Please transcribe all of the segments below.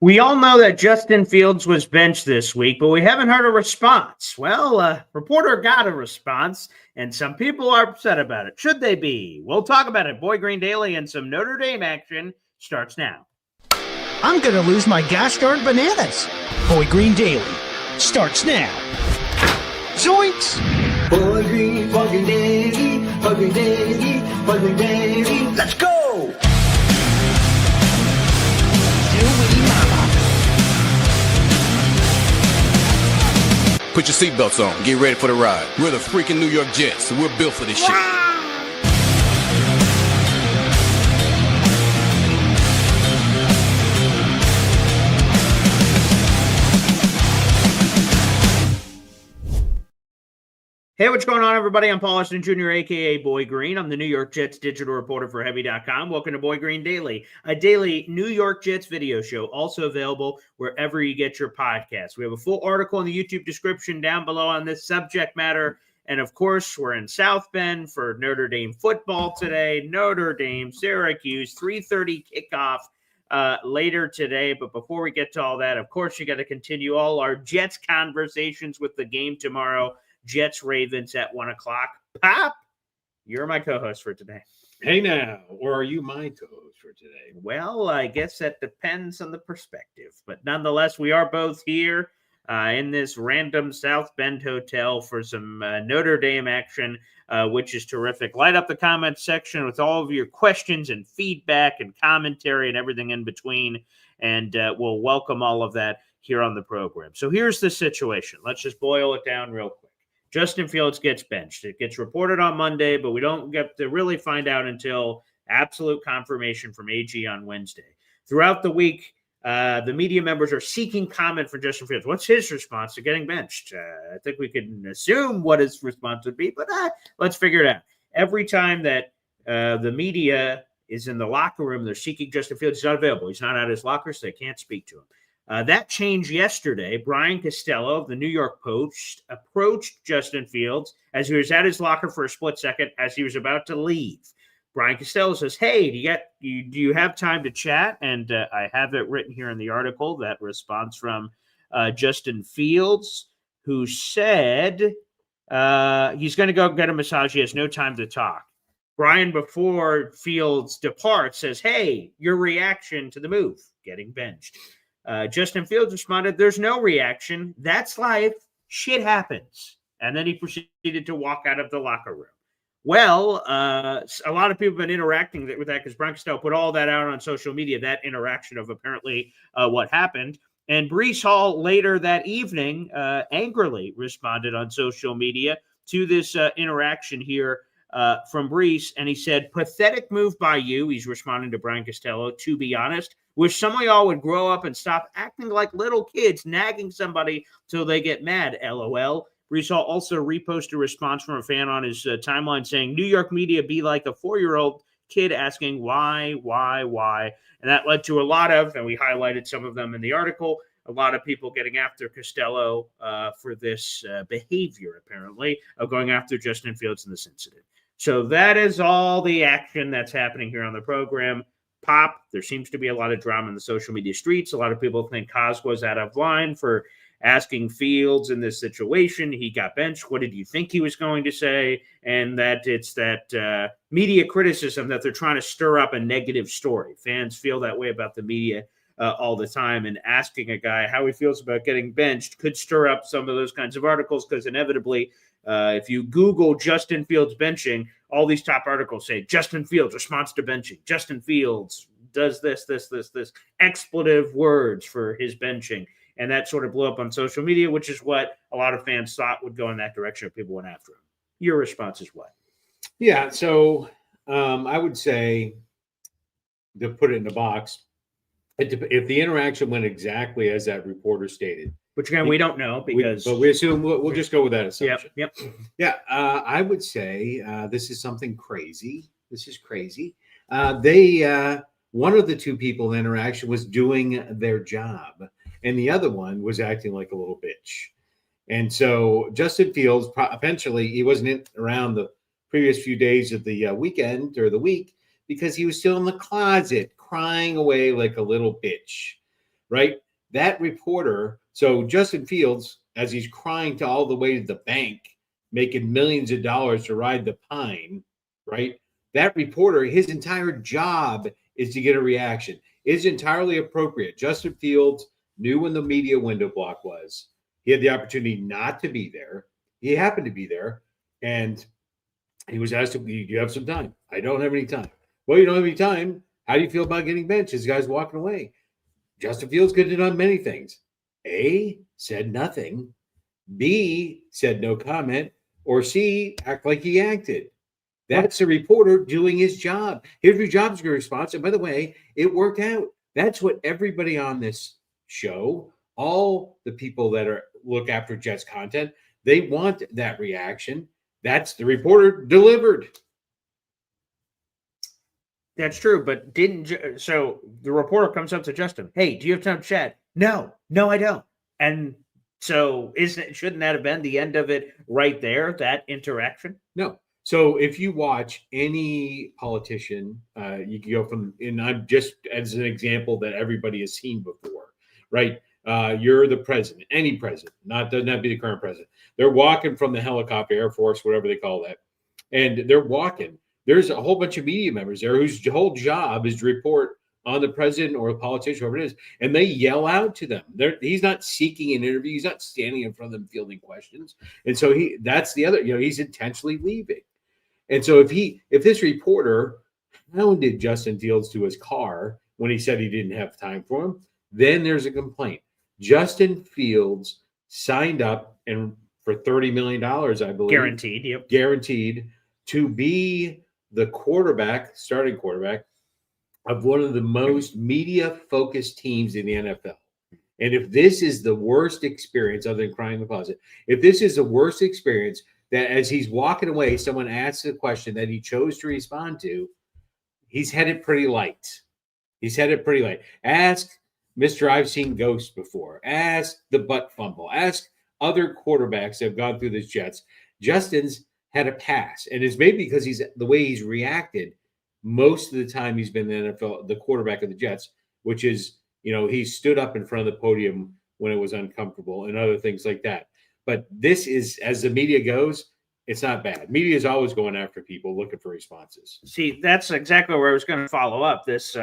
We all know that Justin Fields was benched this week, but we haven't heard a response. Well, a reporter got a response, and some people are upset about it. Should they be? We'll talk about it. Boy Green Daily and some Notre Dame action starts now. I'm going to lose my gosh darn bananas. Boy Green Daily starts now. Zoinks! Boy Green Daily, Boy Green Daily, Boy Green Daily. Let's go! Put your seatbelts on. Get ready for the ride. We're the freaking New York Jets, and we're built for this shit. Hey, what's going on, everybody? I'm Paul Austin Jr., a.k.a. Boy Green. I'm the New York Jets digital reporter for Heavy.com. Welcome to Boy Green Daily, a daily New York Jets video show, also available wherever you get your podcasts. We have a full article in the YouTube description down below on this subject matter. And, of course, we're in South Bend for Notre Dame football today. Notre Dame, Syracuse, 3:30 kickoff later today. But before we get to all that, of course, you got to continue all our Jets conversations with the game tomorrow. Jets Ravens at 1 o'clock. Pop, you're my co-host for today. Hey now, or are you my co-host for today? Well, I guess that depends on the perspective. But nonetheless, we are both here in this random South Bend hotel for some Notre Dame action, which is terrific. Light up the comment section with all of your questions and feedback and commentary and everything in between. And we'll welcome all of that here on the program. So here's the situation. Let's just boil it down real quick. Justin Fields gets benched. It gets reported on Monday, but we don't get to really find out until absolute confirmation from AG on Wednesday. Throughout the week, the media members are seeking comment from Justin Fields. What's his response to getting benched? I think we can assume what his response would be, but let's figure it out. Every time that the media is in the locker room, they're seeking Justin Fields. He's not available. He's not at his locker, so they can't speak to him. That changed yesterday. Brian Costello of the New York Post approached Justin Fields as he was at his locker for a split second as he was about to leave. Brian Costello says, hey, do you have time to chat? And I have it written here in the article, that response from Justin Fields, who said he's going to go get a massage. He has no time to talk. Brian, before Fields departs, says, hey, your reaction to the move, getting benched. Justin Fields responded, there's no reaction. That's life. Shit happens. And then he proceeded to walk out of the locker room. Well, a lot of people have been interacting with that because Brian Costello put all that out on social media, that interaction of apparently what happened. And Breece Hall later that evening angrily responded on social media to this interaction here from Breece. And he said, pathetic move by you. He's responding to Brian Costello, to be honest. Wish some of y'all would grow up and stop acting like little kids, nagging somebody till they get mad, LOL. Breece Hall also reposted a response from a fan on his timeline saying, New York media be like a 4-year-old kid asking why. And that led to a lot of, and we highlighted some of them in the article, a lot of people getting after Costello for this behavior, apparently, of going after Justin Fields in this incident. So that is all the action that's happening here on the program. Pop, there seems to be a lot of drama in the social media streets. A lot of people think Cosmo's out of line for asking Fields in this situation. He got benched. What did you think he was going to say? And that it's that media criticism that they're trying to stir up a negative story. Fans feel that way about the media all the time, and asking a guy how he feels about getting benched could stir up some of those kinds of articles because inevitably, if you Google Justin Fields benching, all these top articles say Justin Fields responds to benching. Justin Fields does this, expletive words for his benching. And that sort of blew up on social media, which is what a lot of fans thought would go in that direction if people went after him. Your response is what? Yeah, so I would say, to put it in the box, if the interaction went exactly as that reporter stated, which again we don't know because, but we assume we'll just go with that assumption. Yep. Yeah, I would say this is something crazy. This is crazy. One of the two people in interaction was doing their job, and the other one was acting like a little bitch. And so Justin Fields, eventually, he wasn't around the previous few days of the weekend or the week because he was still in the closet crying away like a little bitch. right? That reporter, so Justin Fields, as he's crying to all the way to the bank, making millions of dollars to ride the pine, right? That reporter, his entire job is to get a reaction. It's entirely appropriate. Justin Fields knew when the media window block was. He had the opportunity not to be there. He happened to be there, and he was asked, "Do you have some time?" "I don't have any time." "Well, you don't have any time. How do you feel about getting benched?" This guy's walking away. Justin Fields could have done many things. A, said nothing. B, said no comment. Or C, act like he acted. That's a reporter doing his job. His job's a response. And by the way, it worked out. That's what everybody on this show, all the people that look after Jets content, they want that reaction. That's the reporter delivered. That's true, but so the reporter comes up to Justin, "Hey, do you have time to chat?" No, I don't. And so shouldn't that have been the end of it right there, that interaction? No. So if you watch any politician, you can go from, and I'm just as an example that everybody has seen before, right? You're the president, any president, doesn't have to be the current president. They're walking from the helicopter, Air Force, whatever they call that, and they're walking. There's a whole bunch of media members there whose whole job is to report on the president or the politician, whoever it is, and they yell out to them. He's not seeking an interview. He's not standing in front of them fielding questions. And so that's the other, he's intentionally leaving. And so if this reporter hounded Justin Fields to his car when he said he didn't have time for him, then there's a complaint. Justin Fields signed up and for $30 million, I believe. Guaranteed, yep. Guaranteed to be the starting quarterback of one of the most media-focused teams in the NFL. And if this is the worst experience, other than crying in the closet, if this is the worst experience, that as he's walking away, someone asks a question that he chose to respond to, he's headed pretty light. Ask Mr. I've seen ghosts before. Ask the butt fumble. Ask other quarterbacks that have gone through this Jets. Justin's had a pass, and it's maybe because the way he's reacted most of the time he's been the NFL, the quarterback of the Jets, which is, he stood up in front of the podium when it was uncomfortable and other things like that. But this is, as the media goes, it's not bad. Media is always going after people looking for responses. See, that's exactly where I was going to follow up. This,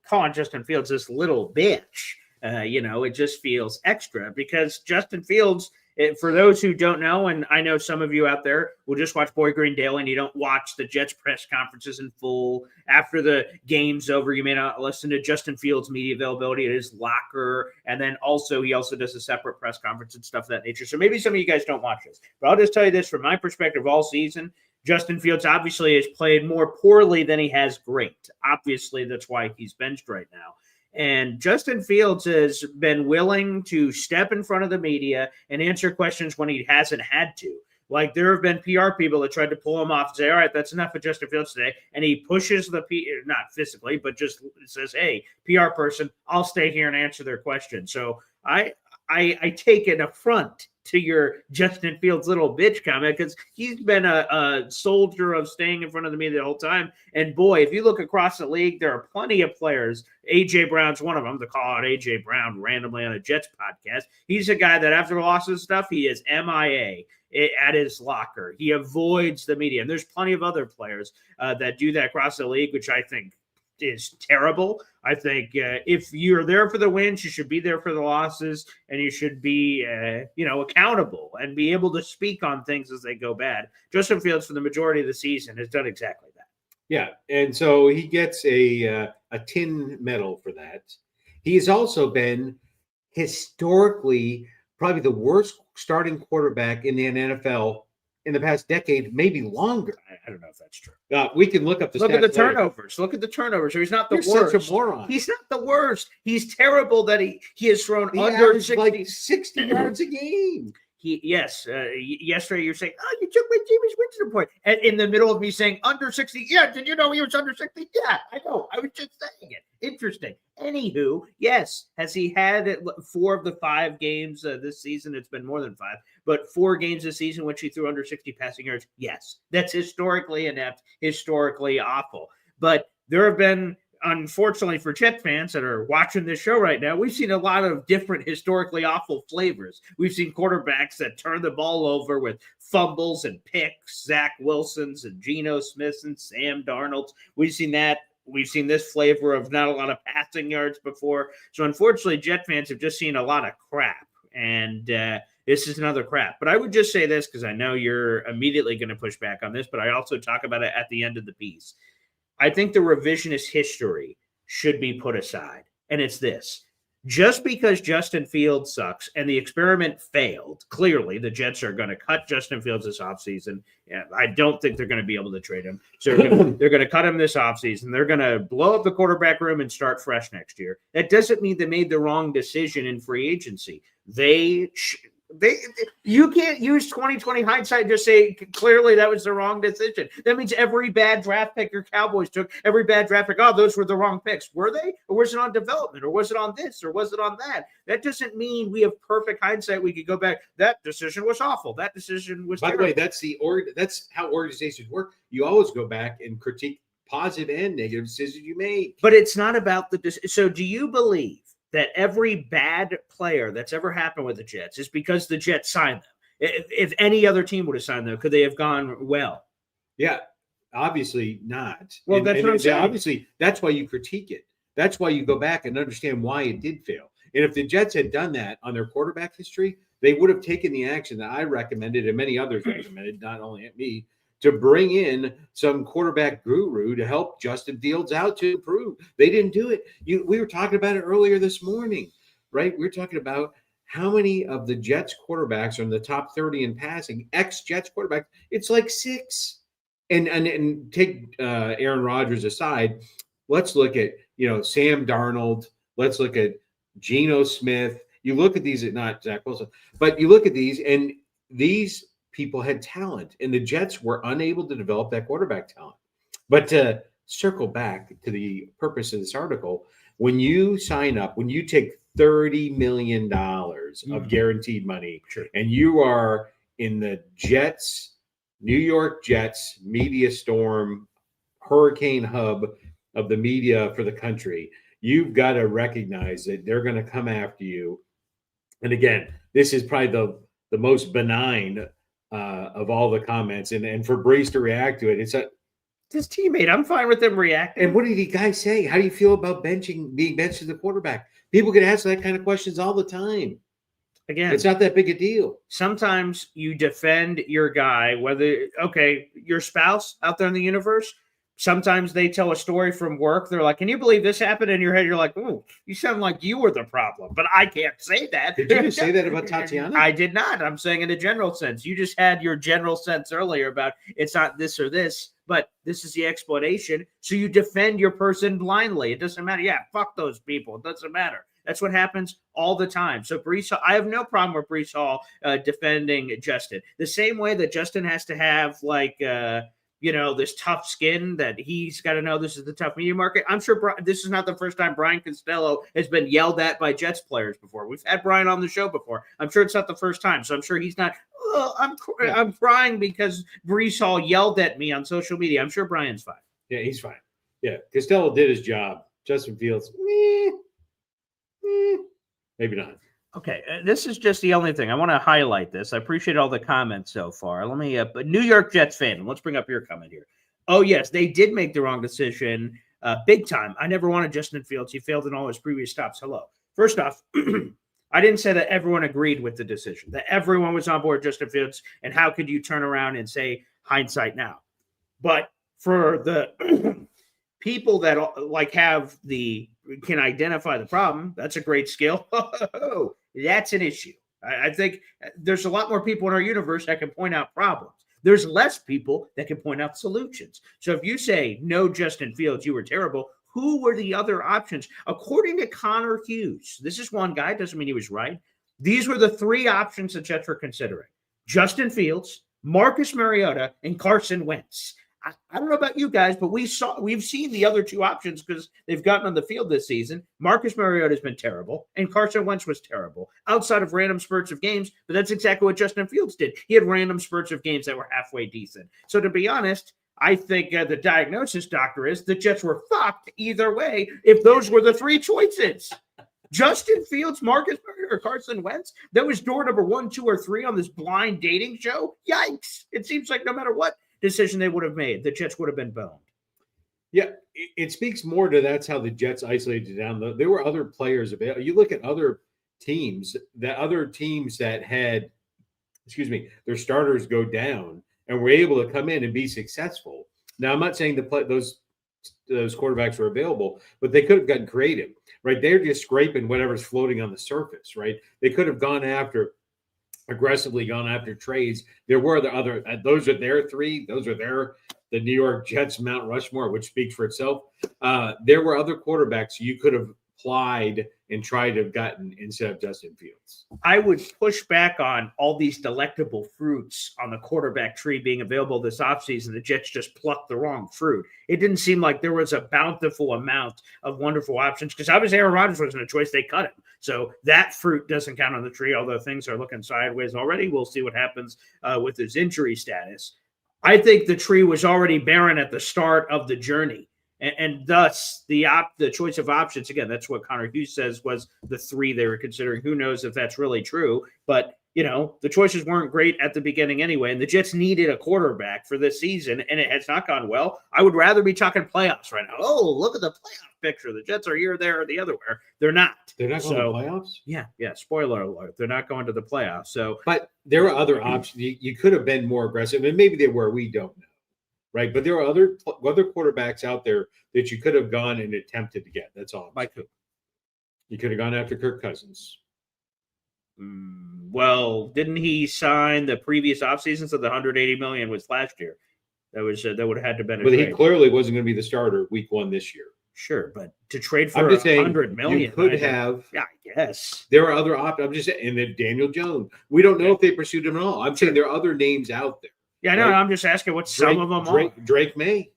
calling Justin Fields this little bitch, it just feels extra because Justin Fields, for those who don't know, and I know some of you out there will just watch Boy Green Daily and you don't watch the Jets press conferences in full. After the game's over, you may not listen to Justin Fields' media availability at his locker. And then he also does a separate press conference and stuff of that nature. So maybe some of you guys don't watch this. But I'll just tell you this from my perspective all season. Justin Fields obviously has played more poorly than he has great. Obviously, that's why he's benched right now. And Justin Fields has been willing to step in front of the media and answer questions when he hasn't had to. Like there have been PR people that tried to pull him off and say, "All right, that's enough of Justin Fields today." And he pushes not physically, but just says, "Hey, PR person, I'll stay here and answer their questions." So I take an affront to your Justin Fields little bitch comment because he's been a soldier of staying in front of the media the whole time. And boy, if you look across the league, there are plenty of players. A.J. Brown's one of them, to call out A.J. Brown randomly on a Jets podcast. He's a guy that after losses and stuff, he is MIA at his locker. He avoids the media. And there's plenty of other players that do that across the league, which I think is terrible. I think if you're there for the wins, you should be there for the losses, and you should be, accountable and be able to speak on things as they go bad. Justin Fields, for the majority of the season, has done exactly that. Yeah, and so he gets a tin medal for that. He has also been historically probably the worst starting quarterback in the NFL in the past decade, maybe longer. I don't know if that's true. We can look up the Look stats at the later. turnovers. Look at the turnovers. So he's not the You're worst. such a moron. He's not the worst. He's terrible that he has thrown He under averaged 60. like 60 yards a game. Yesterday you're saying, "Oh, you took my Jameis Winston point," and in the middle of me saying under 60. Yeah, did you know he was under 60? Yeah, I know. I was just saying it. Interesting. Anywho, yes, has he had 4 of the 5 games this season? It's been more than 5, but 4 games this season which he threw under 60 passing yards. Yes, that's historically inept, historically awful. But there have been unfortunately for Jet fans that are watching this show right now, we've seen a lot of different historically awful flavors. We've seen quarterbacks that turn the ball over with fumbles and picks, Zach Wilsons and Geno Smiths and Sam Darnolds. We've seen that. We've seen this flavor of not a lot of passing yards before. So unfortunately, Jet fans have just seen a lot of crap. And this is another crap. But I would just say this, because I know you're immediately going to push back on this, but I also talk about it at the end of the piece. I think the revisionist history should be put aside. And it's this. Just because Justin Fields sucks and the experiment failed, clearly the Jets are going to cut Justin Fields this offseason. Yeah, I don't think they're going to be able to trade him. So they're going to cut him this offseason. They're going to blow up the quarterback room and start fresh next year. That doesn't mean they made the wrong decision in free agency. You can't use 2020 hindsight and just say clearly that was the wrong decision. That means every bad draft pick your Cowboys took, every bad draft pick, those were the wrong picks. Were they? Or was it on development? Or was it on this? Or was it on that? That doesn't mean we have perfect hindsight. We could go back. That decision was awful. That decision was terrible. By the way, that's how organizations work. You always go back and critique positive and negative decisions you make. But it's not about so do you believe that every bad player that's ever happened with the Jets is because the Jets signed them? If any other team would have signed them, could they have gone well? Yeah, obviously not. Well, that's what I'm saying. Obviously, that's why you critique it. That's why you go back and understand why it did fail. And if the Jets had done that on their quarterback history, they would have taken the action that I recommended and many others recommended, not only at me, to bring in some quarterback guru to help Justin Fields out to improve. They didn't do it. We were talking about it earlier this morning, right? We were talking about how many of the Jets quarterbacks are in the top 30 in passing, ex-Jets quarterbacks. It's like 6. And take Aaron Rodgers aside, let's look at, Sam Darnold. Let's look at Geno Smith. You look at these, not Zach Wilson, but you look at these, and these people had talent, and the Jets were unable to develop that quarterback talent. But to circle back to the purpose of this article, when you sign up, when you take $30 million of guaranteed money, and you are in the Jets, New York Jets media storm, hurricane hub of the media for the country, you've got to recognize that they're going to come after you. And again, this is probably the most benign of all the comments, and for Breece to react to it, it's his teammate. I'm fine with them reacting. And what did the guy say? How do you feel about being benched as a quarterback? People can ask that kind of questions all the time. Again, it's not that big a deal. Sometimes you defend your guy, your spouse out there in the universe. Sometimes they tell a story from work. They're like, can you believe this happened? In your head, you're like, oh, you sound like you were the problem. But I can't say that. Did you say that about Tatiana? I did not. I'm saying in a general sense. You just had your general sense earlier about it's not this or this, but this is the explanation. So you defend your person blindly. It doesn't matter. Yeah, fuck those people. It doesn't matter. That's what happens all the time. So Breece Hall, I have no problem with Breece Hall defending Justin. The same way that Justin has to have this tough skin that he's got to know this is the tough media market. I'm sure this is not the first time Brian Costello has been yelled at by Jets players before. We've had Brian on the show before. I'm sure it's not the first time. So I'm sure he's not, I'm crying because Breece Hall yelled at me on social media. I'm sure Brian's fine. Yeah, he's fine. Yeah, Costello did his job. Justin Fields, maybe not. Okay, this is just the only thing. I want to highlight this. I appreciate all the comments so far. Let me, New York Jets fan, let's bring up your comment here. Oh, yes, they did make the wrong decision big time. I never wanted Justin Fields. He failed in all his previous stops. Hello. First off, I didn't say that everyone agreed with the decision, that everyone was on board Justin Fields, and how could you turn around and say hindsight now? But for the people that can identify the problem, that's a great skill. That's an issue. I think there's a lot more people in our universe that can point out problems. There's less people that can point out solutions. So if you say, no, Justin Fields, you were terrible, who were the other options? According to Connor Hughes, this is one guy, doesn't mean he was right. These were the 3 options the Jets were considering: Justin Fields, Marcus Mariota, and Carson Wentz. I don't know about you guys, but we've seen the other 2 options because they've gotten on the field this season. Marcus Mariota has been terrible, and Carson Wentz was terrible outside of random spurts of games. But that's exactly what Justin Fields did. He had random spurts of games that were halfway decent. So to be honest, I think the diagnosis, doctor, is the Jets were fucked either way if those were the three choices. Justin Fields, Marcus Mariota, or Carson Wentz. That was door number 1, 2, or 3 on this blind dating show. Yikes. It seems like no matter what decision they would have made, the Jets would have been boned. Yeah, it speaks more to that's how the Jets isolated down. There were other players available. You look at other teams that had, their starters go down and were able to come in and be successful. Now, I'm not saying those quarterbacks were available, but they could have gotten creative, right? They're just scraping whatever's floating on the surface, right? They could have aggressively gone after trades. There were the other, those are their three. Those are the New York Jets Mount Rushmore, which speaks for itself. There were other quarterbacks you could have applied and tried to have gotten instead of Justin Fields. I would push back on all these delectable fruits on the quarterback tree being available this offseason. The Jets just plucked the wrong fruit. It didn't seem like there was a bountiful amount of wonderful options because obviously Aaron Rodgers wasn't a choice. They cut him. So that fruit doesn't count on the tree, although things are looking sideways already. We'll see what happens with his injury status. I think the tree was already barren at the start of the journey. And thus, the choice of options, again, that's what Connor Hughes says was the 3 they were considering. Who knows if that's really true? But, the choices weren't great at the beginning anyway. And the Jets needed a quarterback for this season, and it has not gone well. I would rather be talking playoffs right now. Oh, look at the playoff picture. The Jets are here, there, or the other where. They're not. They're not going to the playoffs? Yeah. Spoiler alert. They're not going to the playoffs. So, but there are other options. You could have been more aggressive, and maybe they were. We don't know. Right, but there are other quarterbacks out there that you could have gone and attempted to get. That's all. Like who? You could have gone after Kirk Cousins. Well, didn't he sign the previous offseason? So the $180 million was last year. That would have had to been. But he clearly wasn't going to be the starter week 1 this year. Sure, but to trade for $100 million, you could have. Yeah, I guess There are other options. I'm just saying, and then Daniel Jones. We don't know if they pursued him at all. I'm saying there are other names out there. Yeah, I know. Right? I'm just asking what some of them are. Drake May.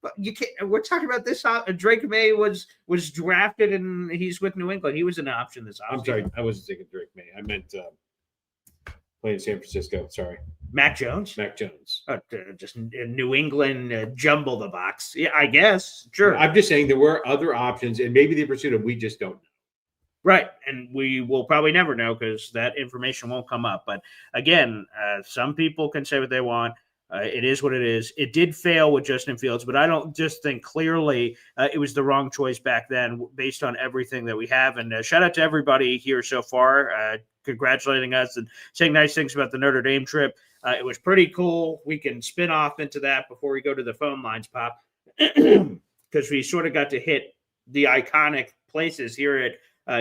But you can't. We're talking about this. Drake May was drafted and he's with New England. He was an option this offseason. I'm sorry, I wasn't thinking Drake May. I meant playing San Francisco. Sorry, Mac Jones. Just New England jumble the box. Yeah, I guess. Sure. I'm just saying there were other options, and maybe they pursued them. We just don't know. Right, and we will probably never know because that information won't come up. But again, some people can say what they want. It is what it is. It did fail with Justin Fields, but I don't just think clearly it was the wrong choice back then based on everything that we have. And shout out to everybody here so far, congratulating us and saying nice things about the Notre Dame trip. It was pretty cool. We can spin off into that before we go to the phone lines, Pop, because we sort of got to hit the iconic places here at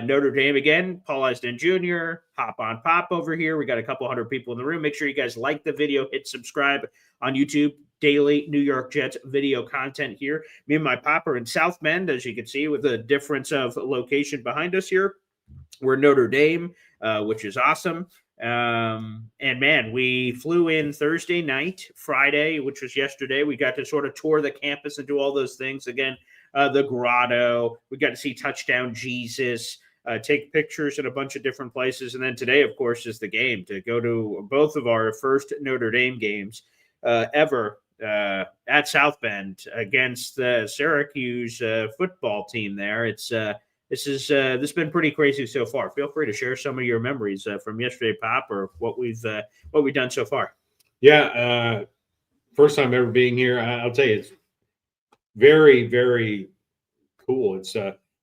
Notre Dame again. Paul Eisden Jr., Hop on Pop over here. We got a couple hundred people in the room. Make sure you guys like the video, hit subscribe on YouTube. Daily New York Jets video content here. Me and my Pop are in South Bend, as you can see, with a difference of location behind us here. We're Notre Dame, which is awesome. And man, we flew in Thursday night, Friday, which was yesterday. We got to sort of tour the campus and do all those things again. The grotto. We got to see Touchdown Jesus, take pictures in a bunch of different places. And then today, of course, is the game to go to both of our first Notre Dame games ever at South Bend against the Syracuse football team there. This has been pretty crazy so far. Feel free to share some of your memories from yesterday, Pop, or what we've done so far. Yeah, first time ever being here. I'll tell you, it's very, very cool. It's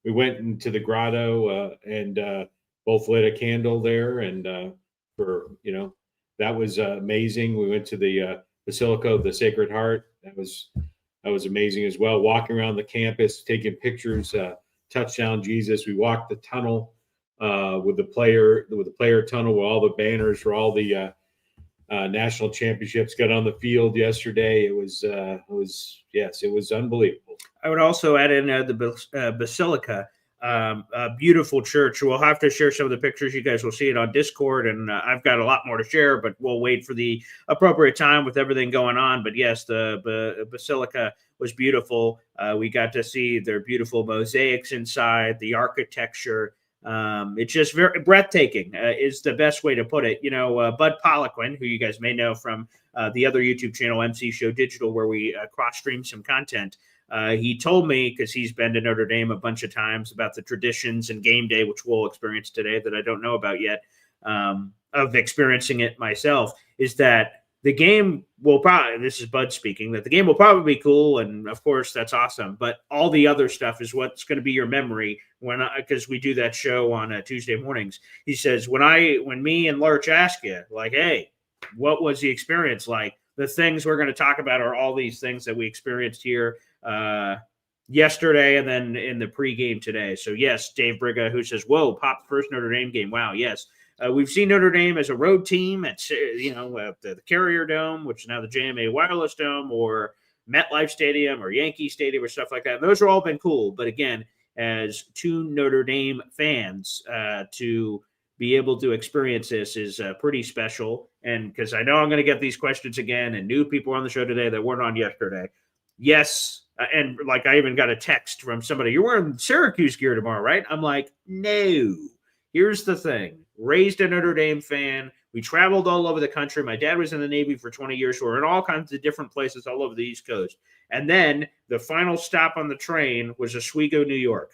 we went into the grotto and both lit a candle there, and that was amazing. We went to the Basilica of the Sacred Heart. That was amazing as well. Walking around the campus, taking pictures. Touchdown Jesus. We walked the tunnel with the player tunnel with all the banners for all the national championships. Got on the field yesterday. It was unbelievable. I would also add in the Basilica, a beautiful church. We'll have to share some of the pictures. You guys will see it on Discord, and I've got a lot more to share, but we'll wait for the appropriate time with everything going on. But yes, the Basilica was beautiful. We got to see their beautiful mosaics inside, the architecture. It's just very breathtaking is the best way to put it. Bud Poliquin, who you guys may know from the other YouTube channel, MC Show Digital, where we cross-stream some content. He told me, because he's been to Notre Dame a bunch of times, about the traditions and game day, which we'll experience today that I don't know about yet, of experiencing it myself, is that the game will probably, this is Bud speaking, that the game will probably be cool. And of course, that's awesome. But all the other stuff is what's going to be your memory because we do that show on Tuesday mornings. He says, when me and Lurch ask you, like, hey, what was the experience like? The things we're going to talk about are all these things that we experienced here yesterday and then in the pregame today. So yes, Dave Briga, who says, whoa, Pop's first Notre Dame game. Wow. Yes. We've seen Notre Dame as a road team at, the Carrier Dome, which is now the JMA Wireless Dome, or MetLife Stadium or Yankee Stadium or stuff like that. And those are all been cool. But again, as two Notre Dame fans, to be able to experience this is pretty special. And because I know I'm going to get these questions again, and new people on the show today that weren't on yesterday. Yes. And like I even got a text from somebody, you're wearing Syracuse gear tomorrow, right? I'm like, no. Here's the thing. Raised a Notre Dame fan. We traveled all over the country. My dad was in the Navy for 20 years. So we're in all kinds of different places all over the East Coast. And then the final stop on the train was Oswego, New York.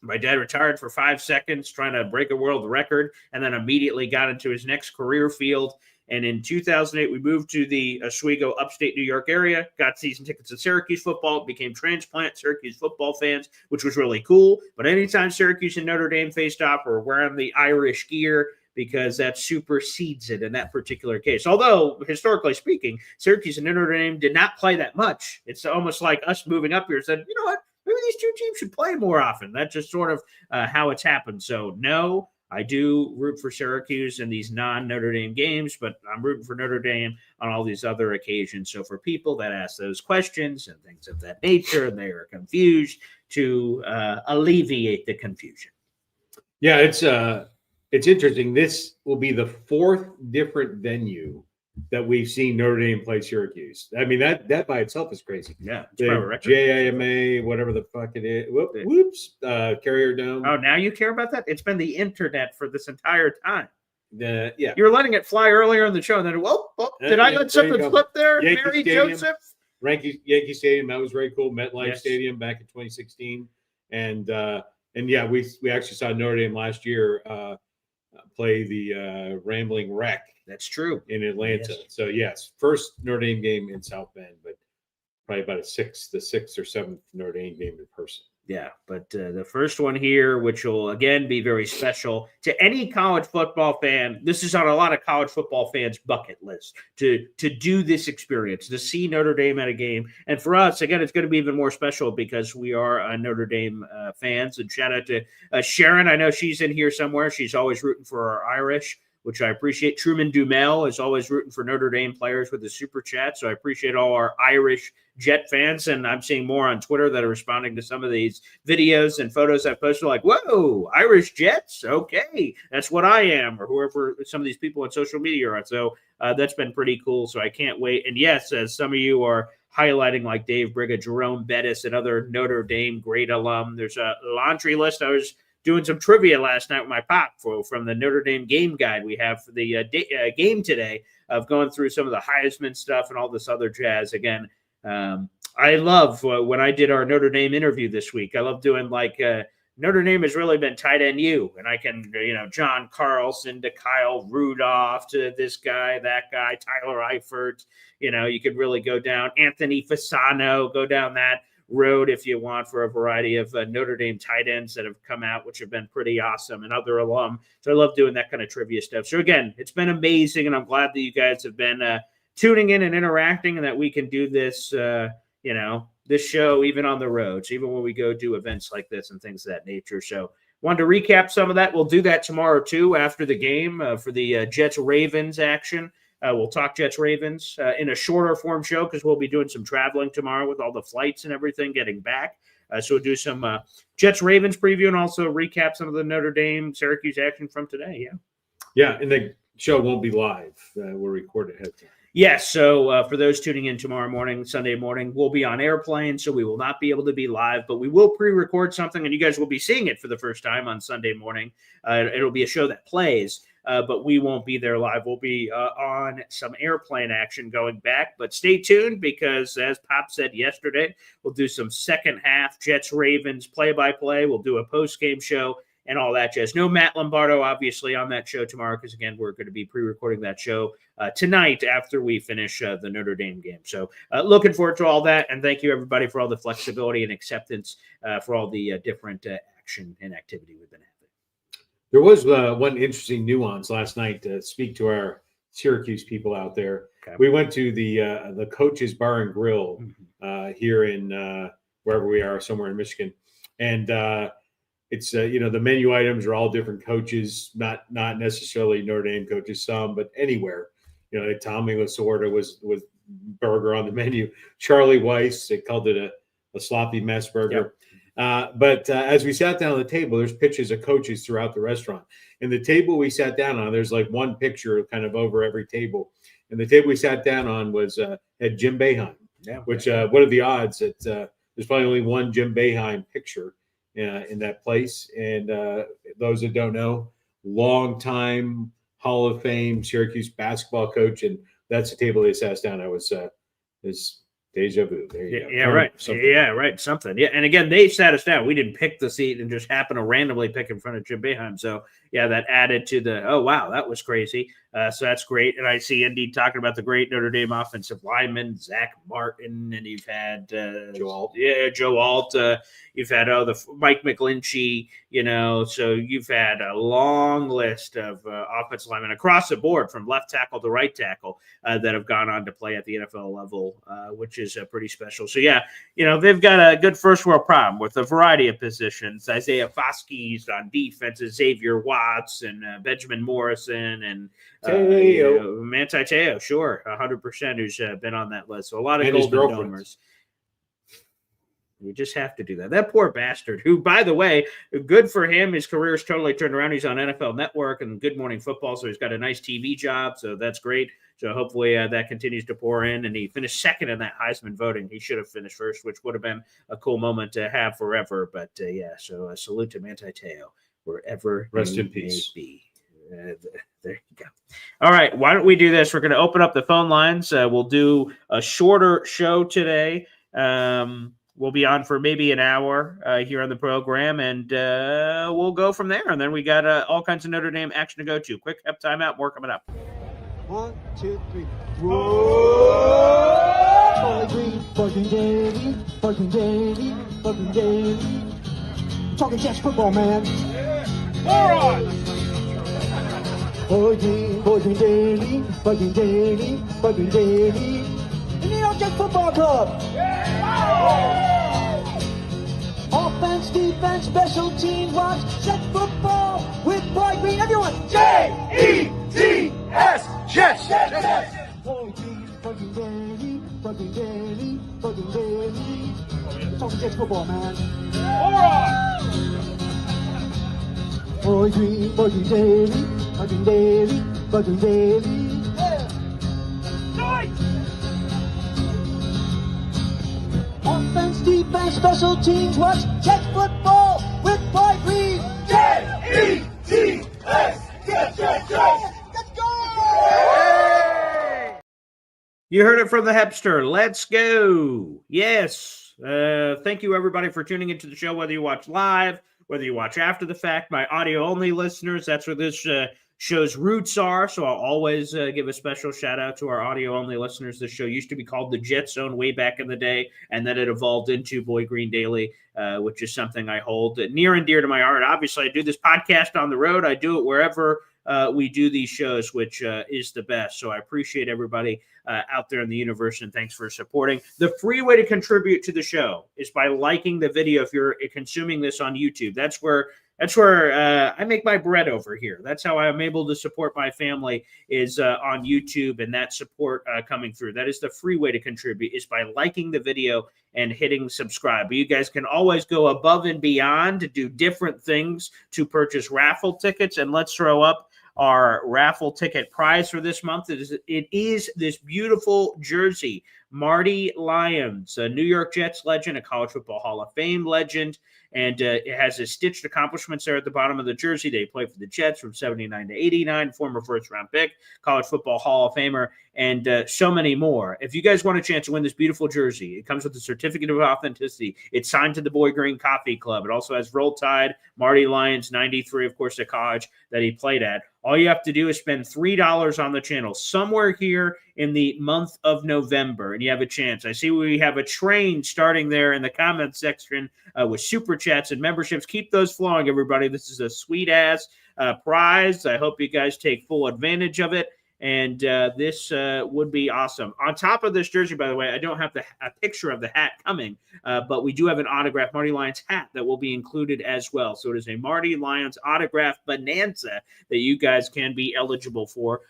My dad retired for 5 seconds trying to break a world record and then immediately got into his next career field. And in 2008, we moved to the Oswego, upstate New York area, got season tickets to Syracuse football, became transplant Syracuse football fans, which was really cool. But anytime Syracuse and Notre Dame faced off, we're wearing the Irish gear because that supersedes it in that particular case. Although, historically speaking, Syracuse and Notre Dame did not play that much. It's almost like us moving up here and said, you know what, maybe these two teams should play more often. That's just sort of how it's happened. So, no. I do root for Syracuse in these non-Notre Dame games, but I'm rooting for Notre Dame on all these other occasions. So for people that ask those questions and things of that nature, and they are confused, to alleviate the confusion. Yeah, it's interesting. This will be the fourth different venue that we've seen Notre Dame play Syracuse. I mean, that by itself is crazy. Yeah. The JAMA, whatever the fuck it is. Whoops. Carrier Dome. Oh, now you care about that? It's been the internet for this entire time. Yeah. You were letting it fly earlier in the show, and then, did I let something slip there? Yankee Mary Stadium. Joseph? Yankee Stadium, that was very cool. MetLife Yes. Stadium back in 2016. And yeah, we actually saw Notre Dame last year play the Rambling Wreck. That's true. In Atlanta. Yes. So yes, first Notre Dame game in South Bend, but probably about the sixth or seventh Notre Dame game in person. Yeah, but the first one here, which will again be very special to any college football fan. This is on a lot of college football fans' bucket list to do this experience, to see Notre Dame at a game. And for us, again, it's going to be even more special because we are Notre Dame fans. And shout out to Sharon. I know she's in here somewhere. She's always rooting for our Irish, which I appreciate. Truman Dumel is always rooting for Notre Dame players with the super chat. So I appreciate all our Irish Jet fans. And I'm seeing more on Twitter that are responding to some of these videos and photos I've posted, like, whoa, Irish Jets? Okay, that's what I am, or whoever some of these people on social media are. So that's been pretty cool. So I can't wait. And yes, as some of you are highlighting, like Dave Briga, Jerome Bettis, and other Notre Dame great alum, there's a laundry list. I was doing some trivia last night with my pop from the Notre Dame game guide we have for the game today, of going through some of the Heisman stuff and all this other jazz. Again, I love when I did our Notre Dame interview this week. I love doing Notre Dame has really been tight end you, and I can, John Carlson to Kyle Rudolph to this guy, that guy, Tyler Eifert. You could really go down Anthony Fasano, go down that road if you want, for a variety of Notre Dame tight ends that have come out, which have been pretty awesome, and other alum. So I love doing that kind of trivia stuff. So again, it's been amazing, and I'm glad that you guys have been tuning in and interacting, and that we can do this, this show even on the roads, even when we go do events like this and things of that nature. So wanted to recap some of that. We'll do that tomorrow too after the game for the Jets-Ravens action. We'll talk Jets-Ravens in a shorter form show because we'll be doing some traveling tomorrow with all the flights and everything getting back. So we'll do some Jets-Ravens preview and also recap some of the Notre Dame-Syracuse action from today. Yeah. Yeah, and the show won't be live. We'll record it ahead of time. Yes. So for those tuning in tomorrow morning, Sunday morning, we'll be on airplane, so we will not be able to be live, but we will pre-record something, and you guys will be seeing it for the first time on Sunday morning. It'll be a show that plays, but we won't be there live. We'll be on some airplane action going back, but stay tuned because, as Pop said yesterday, we'll do some second half Jets-Ravens play-by-play. We'll do a post-game show and all that jazz. No Matt Lombardo, obviously, on that show tomorrow because, again, we're going to be pre-recording that show tonight after we finish the Notre Dame game. So looking forward to all that, and thank you, everybody, for all the flexibility and acceptance for all the different action and activity we've been having. There was one interesting nuance last night to speak to our Syracuse people out there. Okay. We went to the Coach's Bar and Grill here in wherever we are, somewhere in Michigan, and it's the menu items are all different coaches, not necessarily Notre Dame coaches, some, but anywhere. Tommy Lasorda was burger on the menu. Charlie Weiss, they called it a sloppy mess burger. Yep. But as we sat down at the table, there's pictures of coaches throughout the restaurant. And the table we sat down on, there's like one picture kind of over every table. And the table we sat down on was had Jim Boeheim, which what are the odds that there's probably only one Jim Boeheim picture in that place. And those that don't know, long-time Hall of Fame Syracuse basketball coach, and that's the table they sat us down. I was deja vu. There you go. Yeah, right. Something. Yeah, and again, they sat us down. We didn't pick the seat and just happened to randomly pick in front of Jim Boeheim. So yeah, that added to the wow, that was crazy. So that's great. And I see Indy talking about the great Notre Dame offensive lineman Zach Martin, and you've had Joe Alt. Yeah, Joe Alt. You've had the Mike McGlinchey. So you've had a long list of offensive linemen across the board, from left tackle to right tackle, that have gone on to play at the NFL level, which is pretty special. So yeah, they've got a good first world problem with a variety of positions. Isaiah Foskey's on defense, Xavier Watts, and Benjamin Morrison, and Manti Te'o, sure, 100%, who's been on that list. So a lot of Golden Domers. We just have to do that. That poor bastard, who, by the way, good for him. His career's totally turned around. He's on NFL Network and Good Morning Football, so he's got a nice TV job, so that's great. So hopefully that continues to pour in, and he finished second in that Heisman voting. He should have finished first, which would have been a cool moment to have forever. But, so salute to Manti Te'o, wherever rest in peace. Be. There you go. All right, why don't we do this? We're going to open up the phone lines. We'll do a shorter show today. We'll be on for maybe an hour here on the program, and we'll go from there. And then we got all kinds of Notre Dame action to go to. Quick up timeout. More coming up. 1, 2, 3. Whoa! Bugging Davey, Bugging Davey, Bugging Davey. Talking Jets football, man. All right. Bugging Davey, Bugging Davey, Bugging Davey. The New York Jets Football Club. Offense, defense, special teams, watch Jets football with Boy Green. Everyone, J-E-T-S, Jets. Boy Green, Bugging Davey, Bugging Davey, Bugging Davey. Talking Jets football, man. All right. Boy Green, Bugging Davey, Bugging Davey, Bugging Davey. Nice. Offense, defense, special teams, watch Jets football with Boy Green. J-E-T-S, Jets. Let's go! You heard it from the Hepster. Let's go. Yes. Thank you, everybody, for tuning into the show, whether you watch live, whether you watch after the fact. My audio-only listeners, that's where this show's roots are, so I'll always give a special shout-out to our audio-only listeners. This show used to be called The Jet Zone way back in the day, and then it evolved into Boy Green Daily, which is something I hold near and dear to my heart. Obviously, I do this podcast on the road. I do it wherever we do these shows, which is the best. So I appreciate everybody out there in the universe, and thanks for supporting. The free way to contribute to the show is by liking the video if you're consuming this on YouTube. That's where I make my bread over here. That's how I'm able to support my family, is on YouTube, and that support coming through. That is the free way to contribute, is by liking the video and hitting subscribe. But you guys can always go above and beyond to do different things to purchase raffle tickets. And let's throw up our raffle ticket prize for this month. It is this beautiful jersey. Marty Lyons, a New York Jets legend, a College Football Hall of Fame legend, and it has his stitched accomplishments there at the bottom of the jersey. They played for the Jets from 79 to 89, former first-round pick, College Football Hall of Famer, and so many more. If you guys want a chance to win this beautiful jersey, it comes with a certificate of authenticity. It's signed to the Boy Green Coffee Club. It also has Roll Tide, Marty Lyons, 93, of course, the college that he played at. All you have to do is spend $3 on the channel somewhere here in the month of November, and you have a chance. I see we have a train starting there in the comments section with super chats and memberships. Keep those flowing, everybody. This is a sweet-ass prize. I hope you guys take full advantage of it. And this would be awesome. On top of this jersey, by the way, I don't have a picture of the hat coming, but we do have an autographed Marty Lyons hat that will be included as well. So it is a Marty Lyons autographed bonanza that you guys can be eligible for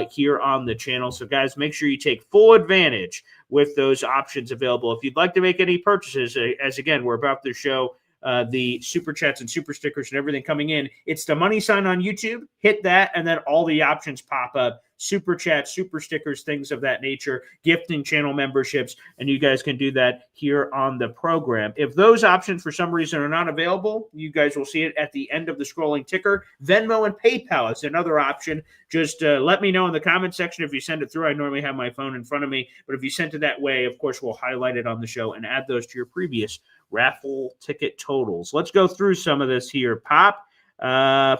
here on the channel. So, guys, make sure you take full advantage with those options available. If you'd like to make any purchases, as again, we're about to show the super chats and super stickers and everything coming in, it's the money sign on YouTube. Hit that, and then all the options pop up. Super chats, super stickers, things of that nature, gifting channel memberships, and you guys can do that here on the program. If those options for some reason are not available, you guys will see it at the end of the scrolling ticker. Venmo and PayPal is another option. Just let me know in the comment section if you send it through. I normally have my phone in front of me, but if you sent it that way, of course, we'll highlight it on the show and add those to your previous raffle ticket totals. Let's go through some of this here, Pop.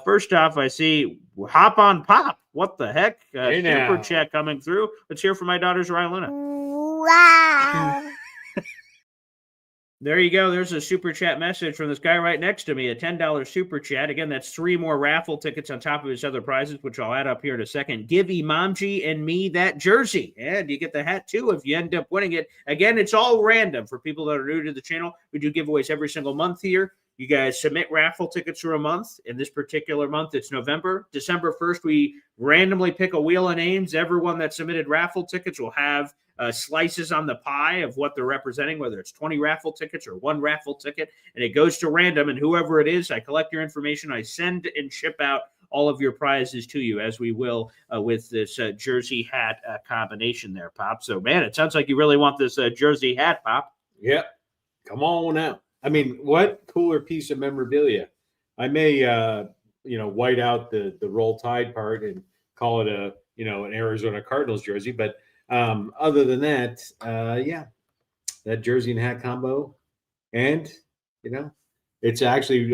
First off, I see Hop on Pop. What the heck? Super chat coming through. Let's hear from my daughters, Ryan Luna. Wow. There you go. There's a super chat message from this guy right next to me, a $10 super chat. Again, that's 3 more raffle tickets on top of his other prizes, which I'll add up here in a second. Give Imamji and me that jersey. And you get the hat, too, if you end up winning it. Again, it's all random for people that are new to the channel. We do giveaways every single month here. You guys submit raffle tickets for a month. In this particular month, it's November. December 1st, we randomly pick a wheel of names. Everyone that submitted raffle tickets will have slices on the pie of what they're representing, whether it's 20 raffle tickets or 1 raffle ticket, and it goes to random, and whoever it is, I collect your information. I send and ship out all of your prizes to you, as we will with this jersey hat combination there, Pop. So, man, it sounds like you really want this jersey hat, Pop. Yep. Come on out. I mean, what cooler piece of memorabilia? I may, white out the Roll Tide part and call it an Arizona Cardinals jersey. But other than that, that jersey and hat combo, and it's actually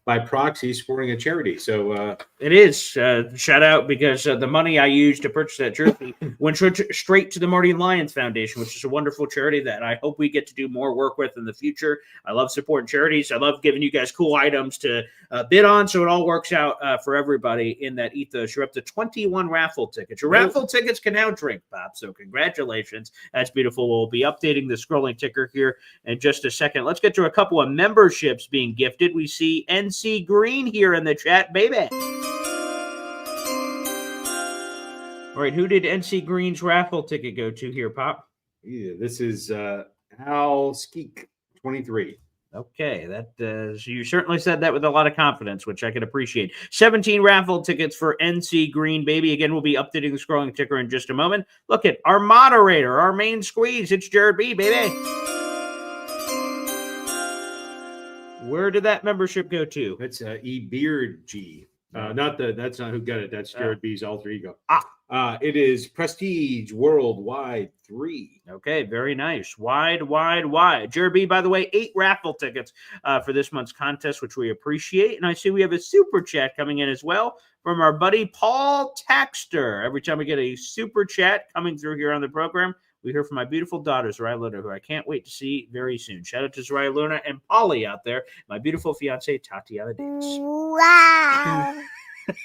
by proxy supporting a charity. So it is. Shout out, because the money I used to purchase that jersey went straight to the Marty Lyons Foundation, which is a wonderful charity that I hope we get to do more work with in the future. I love supporting charities. I love giving you guys cool items to bid on, so it all works out for everybody in that ethos. You're up to 21 raffle tickets. Your raffle tickets can now drink, Bob, so congratulations. That's beautiful. We'll be updating the scrolling ticker here in just a second. Let's get to a couple of memberships being gifted. We see NC Green here in the chat, baby. All right, who did NC Green's raffle ticket go to here, Pop? Yeah, this is Al Skeek, 23. Okay, that you certainly said that with a lot of confidence, which I can appreciate. 17 raffle tickets for NC Green, baby. Again, we'll be updating the scrolling ticker in just a moment. Look at our moderator, our main squeeze. It's Jared B, baby. Where did that membership go to? That's E Beard G. That's not who got it. That's Jared B's alter ego. It is Prestige Worldwide 3. Okay, very nice. Wide. Jared B, by the way, 8 raffle tickets for this month's contest, which we appreciate. And I see we have a super chat coming in as well from our buddy Paul Taxter. Every time we get a super chat coming through here on the program, we hear from my beautiful daughter, Zariah Luna, who I can't wait to see very soon. Shout out to Zariah Luna and Polly out there, my beautiful fiance, Tatiana Davis. Wow. All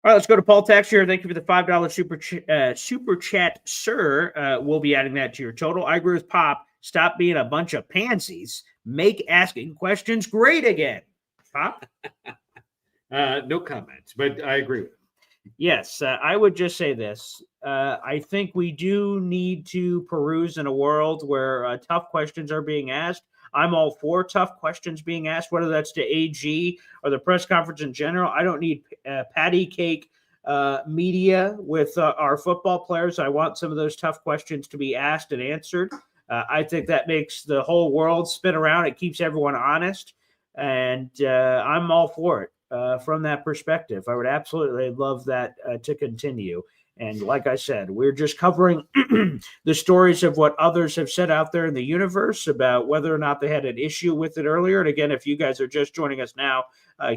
right, let's go to Paul Tax here. Thank you for the $5 super chat, sir. We'll be adding that to your total. I agree with Pop. Stop being a bunch of pansies. Make asking questions great again. Pop? No comments, but I agree with him. Yes, I would just say this. I think we do need to peruse in a world where tough questions are being asked. I'm all for tough questions being asked, whether that's to AG or the press conference in general. I don't need patty cake media with our football players. I want some of those tough questions to be asked and answered. I think that makes the whole world spin around. It keeps everyone honest, and I'm all for it from that perspective. I would absolutely love that to continue. And like I said, we're just covering the stories of what others have said out there in the universe about whether or not they had an issue with it earlier. And again, if you guys are just joining us now